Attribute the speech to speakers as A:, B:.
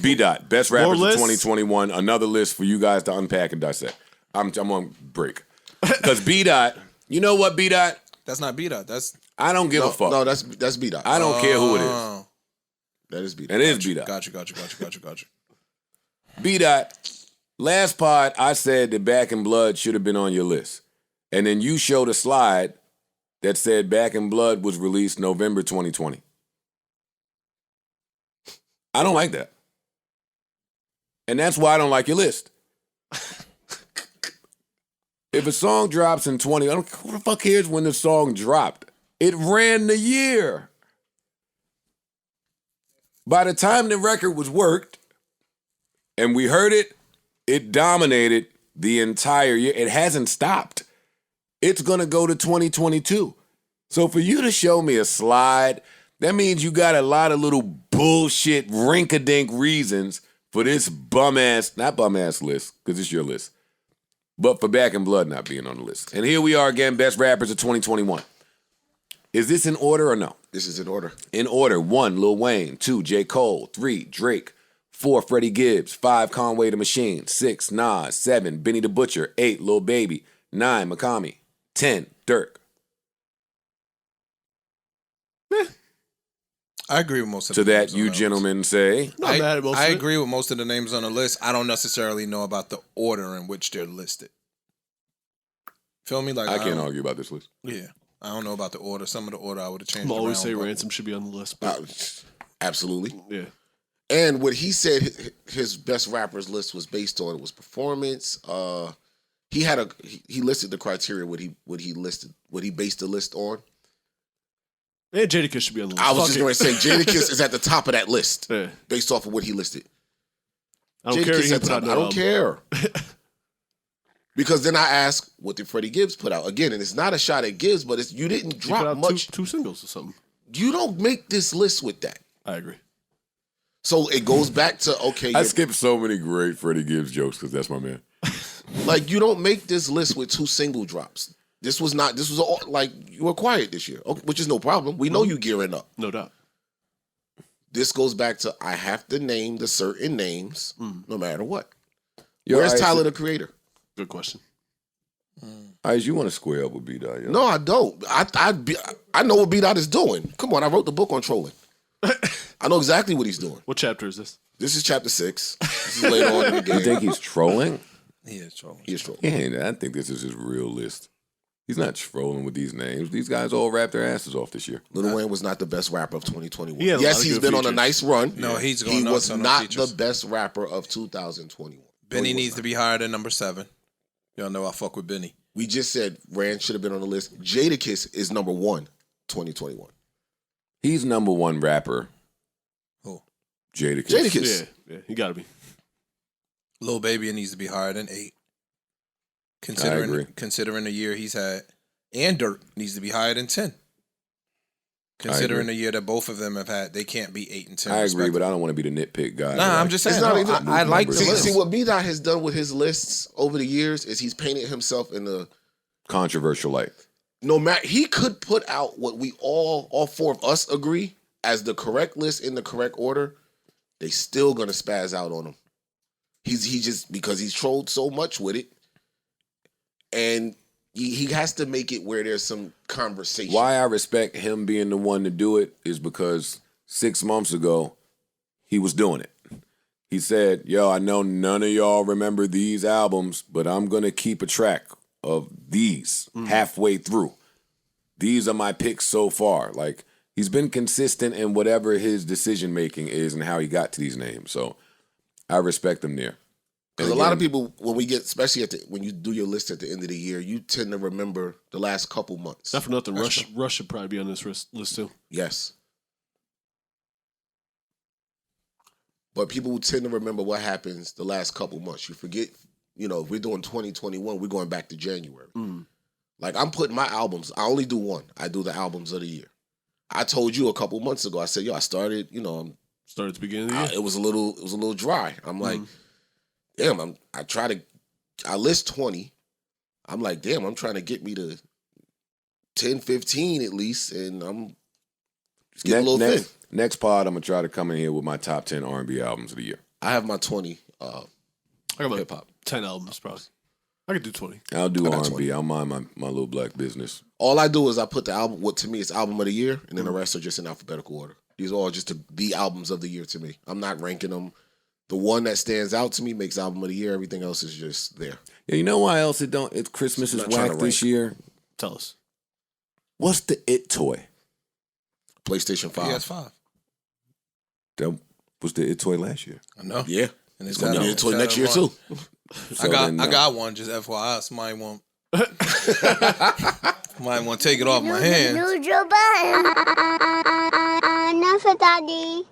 A: B. Dot, best rappers of
B: lists?
A: 2021. Another list for you guys to unpack and dissect. I'm on break. Because B. Dot, you know what, B. Dot?
C: That's not B. Dot. That's
A: I don't give a fuck.
D: No, that's B. Dot.
A: I don't care who it is.
D: That is B. Dot.
A: It is B. Dot.
C: Gotcha.
A: B. Dot, last pod, I said that Back in Blood should have been on your list. And then you showed a slide that said Back in Blood was released November 2020. I don't like that. And that's why I don't like your list. If a song drops in 20, who the fuck cares when the song dropped? It ran the year. By the time the record was worked and we heard it, it dominated the entire year. It hasn't stopped. It's going to go to 2022. So for you to show me a slide, that means you got a lot of little bullshit rink-a-dink reasons for this not bum-ass list, because it's your list, but for Back in Blood not being on the list. And here we are again, best rappers of 2021. Is this in order or no?
D: This is in order.
A: In order: 1, Lil Wayne; 2, J. Cole; 3, Drake; 4, Freddie Gibbs; 5, Conway the Machine; 6, Nas; 7, Benny the Butcher; 8, Lil Baby; 9, Makami; 10, Dirk.
C: I agree with most of
A: To
C: the
A: that,
C: names on
A: you
C: list.
A: gentlemen say,
B: Not mad at most
C: I
B: of it.
C: agree with most of the names on the list. I don't necessarily know about the order in which they're listed. Feel me? Like
A: I can't
C: don't-
A: argue about this list.
C: Yeah, I don't know about the order. Some of the order I would have changed.
B: I'm always
C: around,
B: say
C: but-
B: Ransom should be on the list. But
D: Absolutely.
B: yeah.
D: And what he said his best rappers list was based on was performance. He listed the criteria what he based the list on.
B: And Jadakiss should be on the list.
D: I was
B: Fuck
D: just
B: it.
D: going to say Jadakiss is at the top of that list
B: Yeah.
D: based off of what he listed.
B: I don't care.
D: Jadakiss
B: He
D: at
B: put
D: the
B: out
D: top.
B: no
D: I don't
B: album.
D: care. Because then I ask, what did Freddie Gibbs put out? Again, and it's not a shot at Gibbs, but you didn't
B: He put
D: drop
B: out
D: much.
B: two singles or something.
D: You don't make this list with that.
B: I agree.
D: So it goes back to, okay,
A: I skipped so many great Freddie Gibbs jokes because that's my man.
D: like you don't make this list with 2 single drops. This was all, like you were quiet this year, okay, which is no problem. We know you gearing up.
B: No doubt.
D: This goes back to I have to name the certain names no matter what.
A: Yo,
D: Where's
A: Ice,
D: Tyler the Creator?
B: Good question.
A: Ice, you want to square up with B. Dot, yo?
D: No, I don't. I know what B. Dot is doing. Come on, I wrote the book on trolling. I know exactly what he's doing.
B: What chapter is this?
D: This is chapter 6. This is later on in the game.
A: You think he's trolling?
C: He is trolling.
D: He is trolling.
A: Yeah, I think this is his real list. He's not trolling with these names. These guys all rap their asses off this year.
D: Lil Wayne was not the best rapper of 2021.
B: He had a lot
D: Yes,
B: of
D: he's
B: good
D: been on a
B: features.
D: nice run.
C: No, he's going
D: He
C: nuts
D: was
C: on those
D: not
C: features.
D: the best rapper of 2021.
C: Benny
D: No, he was
C: needs to
D: not.
C: be higher than number 7. Y'all know I fuck with Benny.
D: We just said Rand should have been on the list. Jadakiss is number 1, 2021.
A: He's number 1 rapper.
C: Who?
A: Jadakiss.
D: Jadakiss.
B: Yeah, he got to be.
C: Lil Baby needs to be higher than 8.
A: agree.
C: Considering the year he's had, and Dirt needs to be higher than 10. Considering the year that both of them have had, they can't be 8 and 10.
A: I agree,
C: respectively.
A: but I don't want to be the nitpick guy.
C: Nah, I'm
A: Like,
C: just
D: It's
C: saying.
D: not
C: no,
D: even-
C: I like the
A: See-
C: list.
D: See what B-Dot has done with his lists over the years is he's painted himself in the
A: controversial light.
D: no matter he could put out what we all 4 of us agree as the correct list in the correct order. They still gonna spaz out on him. He just because he's trolled so much with it, and he has to make it where there's some conversation.
A: Why I respect him being the one to do it is because 6 months ago, he was doing it. He said, yo, I know none of y'all remember these albums, but I'm going to keep a track of these halfway through. These are my picks so far. Like, he's been consistent in whatever his decision-making is and how he got to these names. So I respect him there.
D: Because a lot of people, when we get, especially when you do your list at the end of the year, you tend to remember the last couple months.
B: Not for nothing. Rush should probably be on this list too.
D: Yes. But people tend to remember what happens the last couple months. You forget, if we're doing 2021, we're going back to January. Like, I'm putting my albums, I only do one. I do the albums of the year. I told you a couple months ago, I said, yo, I started,
B: Started at the beginning of the year.
D: it was a little dry. I'm like, damn, I list 20. I'm like, damn, I'm trying to get me to 10, 15 at least, and I'm just getting a little thin.
A: Next pod, I'm going to try to come in here with my top 10 R&B albums of the year.
D: I have my 20.
B: I got like
D: Hip-hop.
B: 10 albums, probably. I could do 20.
A: I'll do
D: I got
A: R&B.
D: 20.
A: I'll mind my little black business.
D: All I do is I put the album, what to me is album of the year, and then the rest are just in alphabetical order. These are all just the albums of the year to me. I'm not ranking them. The one that stands out to me makes album of the year. Everything else is just there.
A: Yeah, you know why else it don't? It's Christmas is
D: Not trying
A: whack
D: to
A: this
D: rank.
A: year.
B: Tell us.
A: What's the it toy?
D: PlayStation 5.
C: PS5.
A: That was the it toy last year.
C: I know.
D: Yeah.
C: And
D: It's going to be
C: it's
D: the toy
C: had
D: next
C: a
D: year,
C: run.
D: too.
A: So then,
C: I got one, just FYI. Somebody might want to take it off my hands.
E: Noodle Budden. Enough, Daddy.